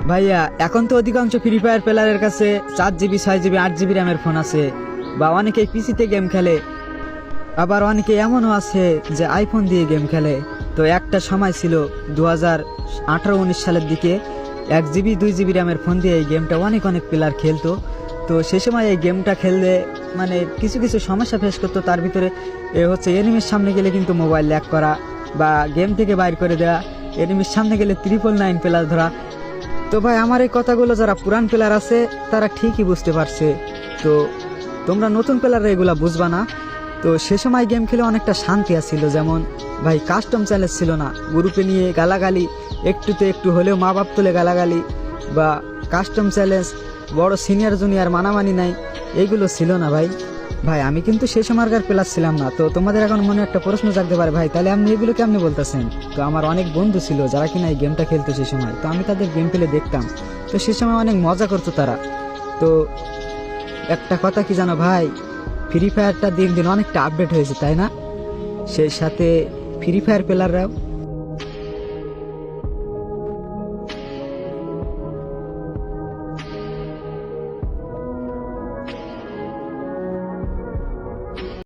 ভাইয়া এখন তো অধিকাংশ ফ্রি ফায়ার প্লেয়ারের কাছে 4 জিবি 6 জিবি 8 জিবি র্যামের ফোন আছে, বা অনেকেই পিসিতে গেম খেলে, আবার অনেকে এমনও আছে যে আইফোন দিয়ে গেম খেলে। তো একটা সময় ছিল 2018-19 সালের দিকে 1 জিবি 2 জিবি র্যামের ফোন দিয়ে এই গেমটা অনেক অনেক প্লেয়ার খেলতো। তো সে সময় এই গেমটা খেললে মানে কিছু কিছু সমস্যা ফেস করতো। তার ভিতরে এনিমির সামনে গেলে কিন্তু মোবাইল ল্যাগ করা বা গেম থেকে বাইর করে দেওয়া, এনিমির সামনে গেলে 999 প্লেয়ার ধরা। তো ভাই আমার এই কথাগুলো যারা পুরান প্লেয়ার আছে তারা ঠিকই বুঝতে পারছে। তো তোমরা নতুন প্লেয়াররা এগুলা বুঝবা না। তো সে সময় গেম খেলে অনেকটা শান্তি আসছিল, যেমন ভাই কাস্টম চ্যালেঞ্জ ছিল না, গ্রুপে নিয়ে গালাগালি, একটুতে একটু হলেও মা বাপ তুলে গালাগালি, বা কাস্টম চ্যালেঞ্জ, বড় সিনিয়র জুনিয়র মানামানি নাই, এইগুলো ছিল না ভাই। ভাই আমি কিন্তু সে সময়কার প্লেয়ার ছিলাম না। তো তোমাদের এখন মনে একটা প্রশ্ন জাগতে পারে, ভাই তাহলে আপনি এগুলো কেমনি বলতেছেন? তো আমার অনেক বন্ধু ছিল যারা কিনা এই গেমটা খেলতো সে সময়, তো আমি তাদের গেম খেলে দেখতাম। তো সে সময় অনেক মজা করতো তারা। তো একটা কথা কি জানো ভাই, ফ্রি ফায়ারটা দিন দিন অনেকটা আপডেট হয়েছে, তাই না? সেই সাথে ফ্রি ফায়ার প্লেয়াররাও